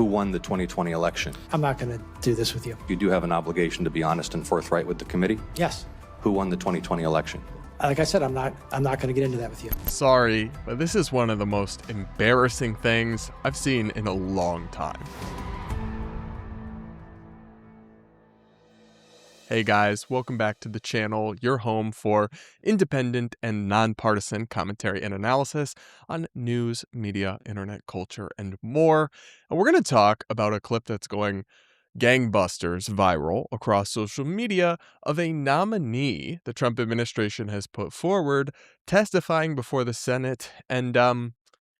Who won the 2020 election? I'm not going to do this with you. You do have an obligation to be honest and forthright with the committee? Yes. Who won the 2020 election? Like I said, I'm not going to get into that with you. Sorry, but this is one of the most embarrassing things I've seen in a long time. Hey guys, welcome back to the channel, your home for independent and nonpartisan commentary and analysis on news, media, internet culture, and more. And we're going to talk about a clip that's going gangbusters viral across social media of a nominee the Trump administration has put forward testifying before the Senate and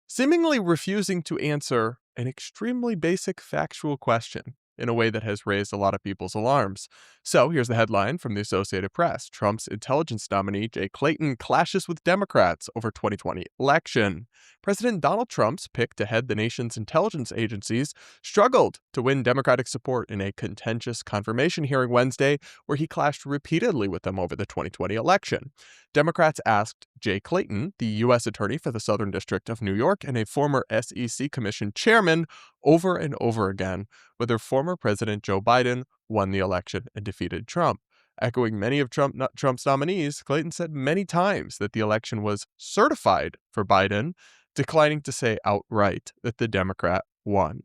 seemingly refusing to answer an extremely basic factual question in a way that has raised a lot of people's alarms. So here's the headline from the Associated Press. Trump's intelligence nominee, Jay Clayton, clashes with Democrats over 2020 election. President Donald Trump's pick to head the nation's intelligence agencies struggled to win Democratic support in a contentious confirmation hearing Wednesday, where he clashed repeatedly with them over the 2020 election. Democrats asked Jay Clayton, the U.S. attorney for the Southern District of New York and a former SEC Commission chairman, over and over again whether former President Joe Biden won the election and defeated Trump. Echoing many of Trump's nominees, Clayton said many times that the election was certified for Biden, declining to say outright that the Democrat won.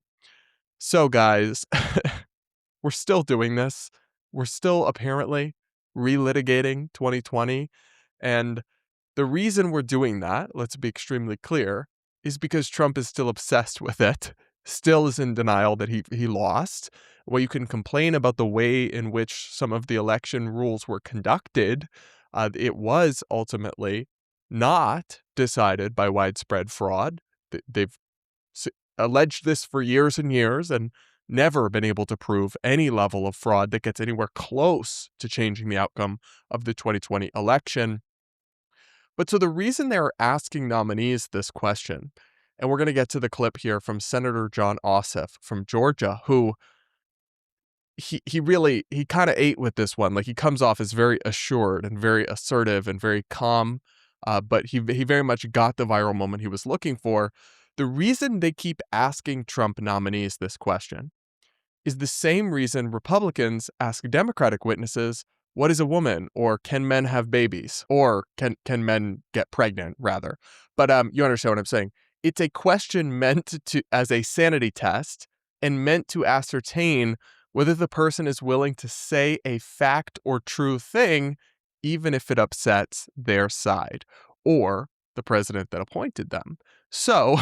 So guys, we're still doing this. We're still apparently relitigating 2020. And the reason we're doing that, let's be extremely clear, is because Trump is still obsessed with it, still is in denial that he lost. Well, you can complain about the way in which some of the election rules were conducted. It was ultimately not decided by widespread fraud. They've alleged this for years and years and never been able to prove any level of fraud that gets anywhere close to changing the outcome of the 2020 election. But so the reason they're asking nominees this question, and we're going to get to the clip here from Senator Jon Ossoff from Georgia, who he kind of ate with this one. Like, he comes off as very assured and very assertive and very calm, but he very much got the viral moment he was looking for. The reason they keep asking Trump nominees this question is the same reason Republicans ask Democratic witnesses, what is a woman? Or can men have babies? Or can men get pregnant, rather? But you understand what I'm saying. It's a question meant to as a sanity test and meant to ascertain whether the person is willing to say a fact or true thing, even if it upsets their side or the president that appointed them. So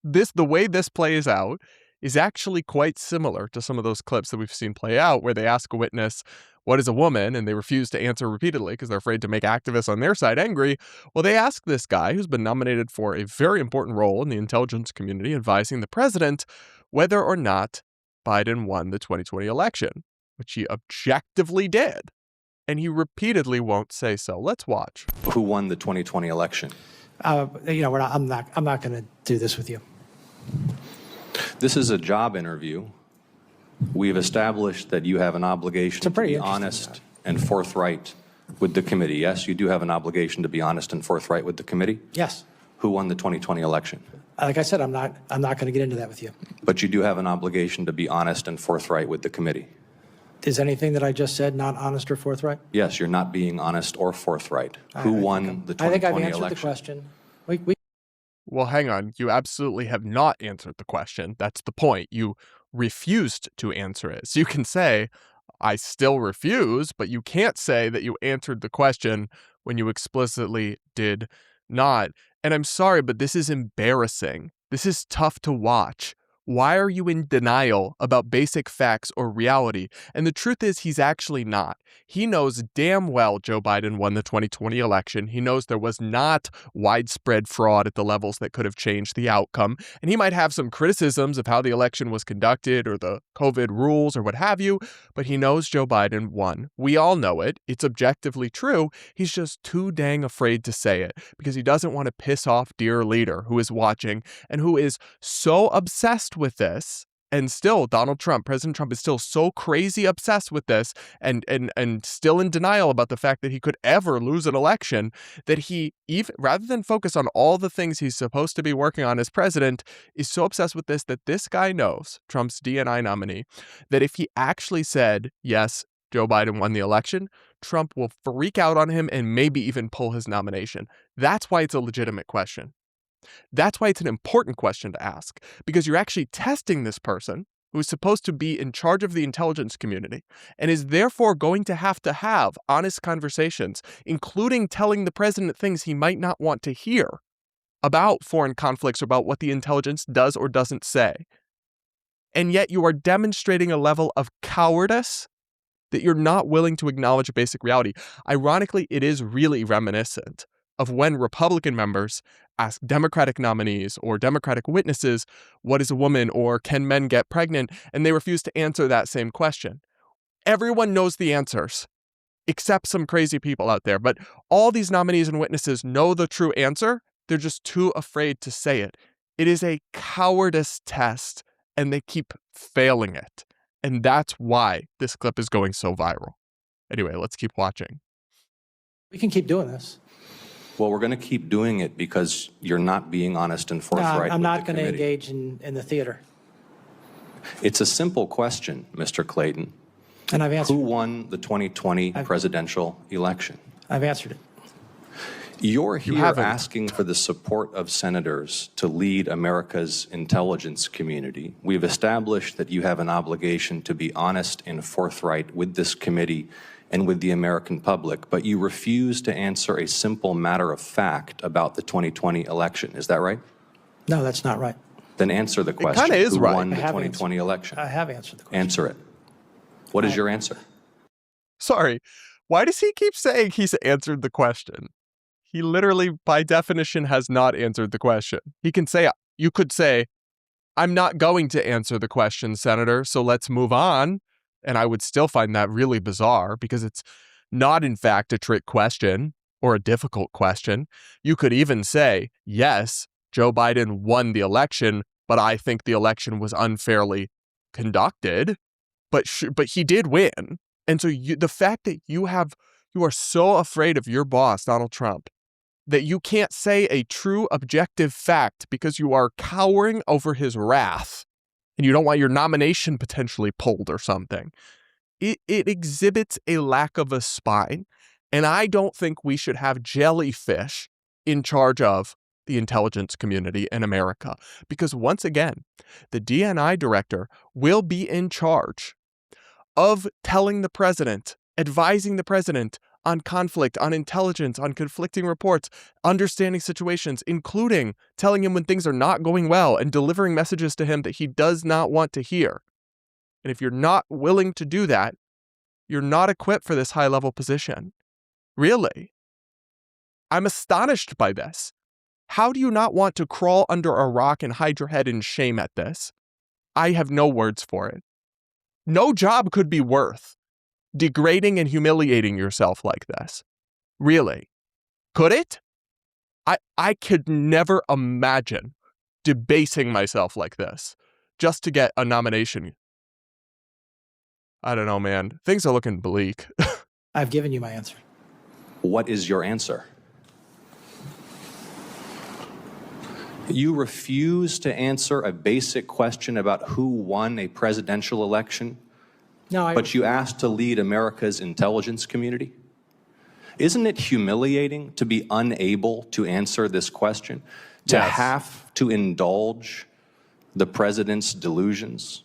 the way this plays out is actually quite similar to some of those clips that we've seen play out where they ask a witness, what is a woman? And they refuse to answer repeatedly because they're afraid to make activists on their side angry. Well, they ask this guy who's been nominated for a very important role in the intelligence community advising the president whether or not Biden won the 2020 election, which he objectively did. And he repeatedly won't say so. Let's watch. Who won the 2020 election? I'm not going to do this with you. This is a job interview. We've established that you have an obligation to be honest and forthright with the committee. Yes, you do have an obligation to be honest and forthright with the committee? Yes. Who won the 2020 election? Like I said, I'm not going to get into that with you. But you do have an obligation to be honest and forthright with the committee. Is anything that I just said not honest or forthright? Yes, you're not being honest or forthright. Who won the 2020 election? I think I've answered the question. Well, hang on. You absolutely have not answered the question. That's the point. You refused to answer it. So you can say, I still refuse, but you can't say that you answered the question when you explicitly did not. And I'm sorry, but this is embarrassing. This is tough to watch. Why are you in denial about basic facts or reality? And the truth is, he's actually not. He knows damn well Joe Biden won the 2020 election. He knows there was not widespread fraud at the levels that could have changed the outcome. And he might have some criticisms of how the election was conducted or the COVID rules or what have you, but he knows Joe Biden won. We all know it. It's objectively true. He's just too dang afraid to say it because he doesn't want to piss off dear leader who is watching and who is so obsessed with this And still, President Trump is still so crazy obsessed with this and still in denial about the fact that he could ever lose an election, that he, even rather than focus on all the things he's supposed to be working on as president, is so obsessed with this that this guy knows, Trump's DNI nominee, that if he actually said, yes, Joe Biden won the election, Trump will freak out on him and maybe even pull his nomination. That's why it's a legitimate question. That's why it's an important question to ask, because you're actually testing this person who is supposed to be in charge of the intelligence community and is therefore going to have honest conversations, including telling the president things he might not want to hear about foreign conflicts or about what the intelligence does or doesn't say. And yet you are demonstrating a level of cowardice that you're not willing to acknowledge a basic reality. Ironically, it is really reminiscent of when Republican members ask Democratic nominees or Democratic witnesses, what is a woman or can men get pregnant? And they refuse to answer that same question. Everyone knows the answers, except some crazy people out there. But all these nominees and witnesses know the true answer. They're just too afraid to say it. It is a cowardice test, and they keep failing it. And that's why this clip is going so viral. Anyway, let's keep watching. We can keep doing this. Well, we're going to keep doing it because you're not being honest and forthright. No, I'm not going to committee. engage in the theater. It's a simple question, Mr. Clayton. And I've answered Who won the 2020 presidential election? I've answered it. You're here asking for the support of senators to lead America's intelligence community. We've established that you have an obligation to be honest and forthright with this committee and with the American public, but you refuse to answer a simple matter of fact about the 2020 election. Is that right? No, that's not right. Then answer the question. It kind of is Who right. won the 2020 election? I have answered the question. Answer it. What is your answer? Sorry, why does he keep saying he's answered the question? He literally, by definition, has not answered the question. You could say, I'm not going to answer the question, Senator, so let's move on. And I would still find that really bizarre because it's not, in fact, a trick question or a difficult question. You could even say, yes, Joe Biden won the election, but I think the election was unfairly conducted. But he did win. And so the fact that you are so afraid of your boss, Donald Trump, that you can't say a true objective fact because you are cowering over his wrath and you don't want your nomination potentially pulled or something. It exhibits a lack of a spine. And I don't think we should have jellyfish in charge of the intelligence community in America. Because once again, the DNI director will be in charge of telling the president, advising the president on conflict, on intelligence, on conflicting reports, understanding situations, including telling him when things are not going well and delivering messages to him that he does not want to hear. And if you're not willing to do that, you're not equipped for this high-level position. Really. I'm astonished by this. How do you not want to crawl under a rock and hide your head in shame at this? I have no words for it. No job could be worth degrading and humiliating yourself like this. Really. Could it? I could never imagine debasing myself like this just to get a nomination. I don't know, man. Things are looking bleak. I've given you my answer. What is your answer? You refuse to answer a basic question about who won a presidential election, but you asked to lead America's intelligence community? Isn't it humiliating to be unable to answer this question? To have to indulge the president's delusions?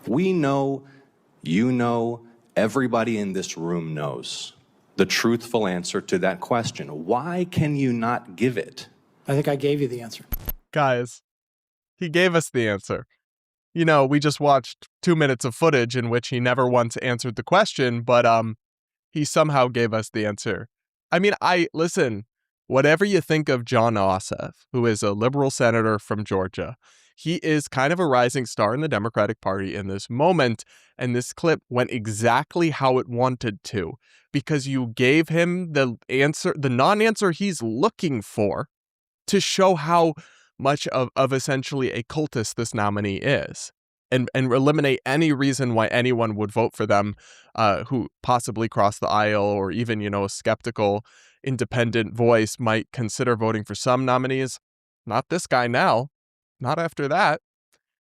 We know, you know, everybody in this room knows the truthful answer to that question. Why can you not give it? I think I gave you the answer. Guys, he gave us the answer. You know, we just watched 2 minutes of footage in which he never once answered the question, but he somehow gave us the answer. I mean, listen, whatever you think of John Ossoff, who is a liberal senator from Georgia, he is kind of a rising star in the Democratic Party in this moment, and this clip went exactly how it wanted to, because you gave him the answer, the non-answer he's looking for, to show how much of essentially a cultist this nominee is. and eliminate any reason why anyone would vote for them who possibly crossed the aisle, or even, a skeptical independent voice might consider voting for some nominees. Not this guy now. Not after that.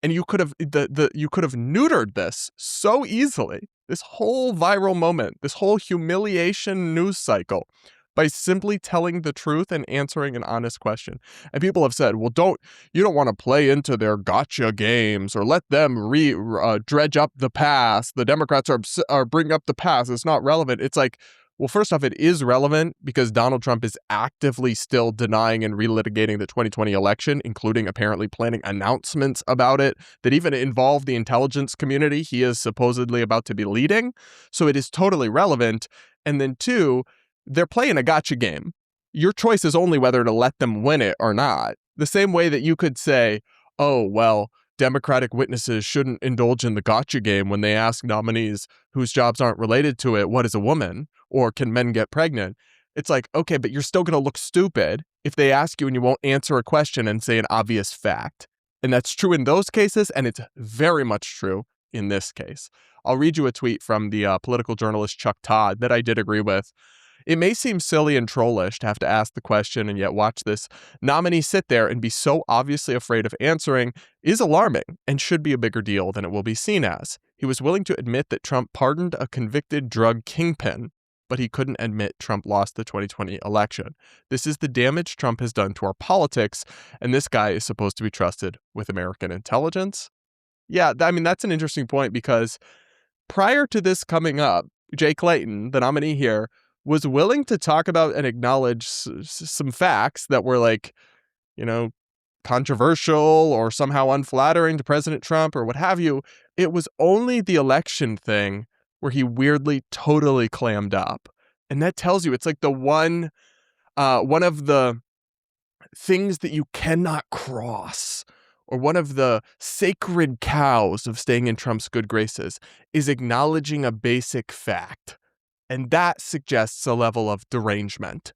And you could have you could have neutered this so easily, this whole viral moment, this whole humiliation news cycle, by simply telling the truth and answering an honest question. And people have said, well, you don't want to play into their gotcha games or let them dredge up the past. The Democrats are bringing up the past. It's not relevant. It's like, well, first off, it is relevant because Donald Trump is actively still denying and relitigating the 2020 election, including apparently planning announcements about it that even involve the intelligence community he is supposedly about to be leading. So it is totally relevant. And then two, they're playing a gotcha game. Your choice is only whether to let them win it or not. The same way that you could say, oh, well, Democratic witnesses shouldn't indulge in the gotcha game when they ask nominees whose jobs aren't related to it, what is a woman? Or can men get pregnant? It's like, okay, but you're still going to look stupid if they ask you and you won't answer a question and say an obvious fact. And that's true in those cases, and it's very much true in this case. I'll read you a tweet from the political journalist Chuck Todd that I did agree with. It may seem silly and trollish to have to ask the question and yet watch this nominee sit there and be so obviously afraid of answering is alarming and should be a bigger deal than it will be seen as. He was willing to admit that Trump pardoned a convicted drug kingpin, but he couldn't admit Trump lost the 2020 election. This is the damage Trump has done to our politics, and this guy is supposed to be trusted with American intelligence. Yeah, I mean, that's an interesting point because prior to this coming up, Jay Clayton, the nominee here, was willing to talk about and acknowledge some facts that were like, controversial or somehow unflattering to President Trump or what have you. It was only the election thing where he weirdly totally clammed up. And that tells you it's like the one of the things that you cannot cross, or one of the sacred cows of staying in Trump's good graces, is acknowledging a basic fact. And that suggests a level of derangement.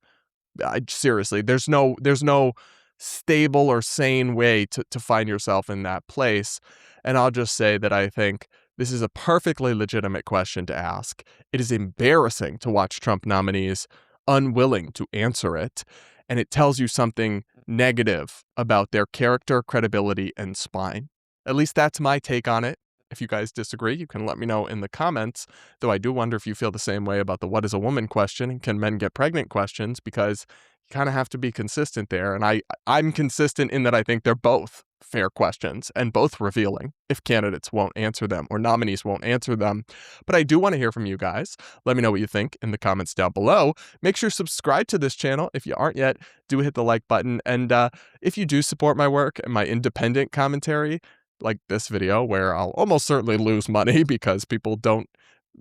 Seriously, there's no stable or sane way to find yourself in that place. And I'll just say that I think this is a perfectly legitimate question to ask. It is embarrassing to watch Trump nominees unwilling to answer it. And it tells you something negative about their character, credibility, and spine. At least that's my take on it. If you guys disagree, you can let me know in the comments, though I do wonder if you feel the same way about the what is a woman question and can men get pregnant questions, because you kind of have to be consistent there. And I'm consistent in that I think they're both fair questions and both revealing if candidates won't answer them or nominees won't answer them. But I do want to hear from you guys. Let me know what you think in the comments down below. Make sure to subscribe to this channel if you aren't yet. Do hit the like button. And if you do support my work and my independent commentary, like this video where I'll almost certainly lose money because people don't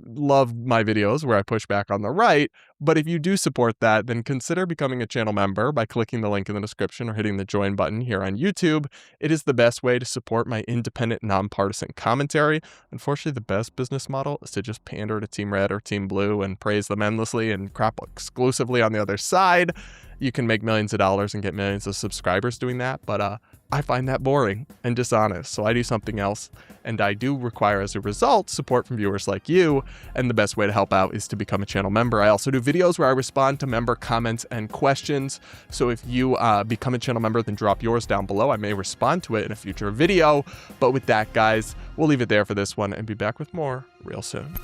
love my videos where I push back on the right. But if you do support that, then consider becoming a channel member by clicking the link in the description or hitting the join button here on YouTube. It is the best way to support my independent, nonpartisan commentary. Unfortunately, the best business model is to just pander to Team Red or Team Blue and praise them endlessly and crap exclusively on the other side. You can make millions of dollars and get millions of subscribers doing that, but I find that boring and dishonest, so I do something else, and I do require, as a result, support from viewers like you, and the best way to help out is to become a channel member. I also do videos where I respond to member comments and questions, so if you become a channel member, then drop yours down below. I may respond to it in a future video, but with that, guys, we'll leave it there for this one and be back with more real soon.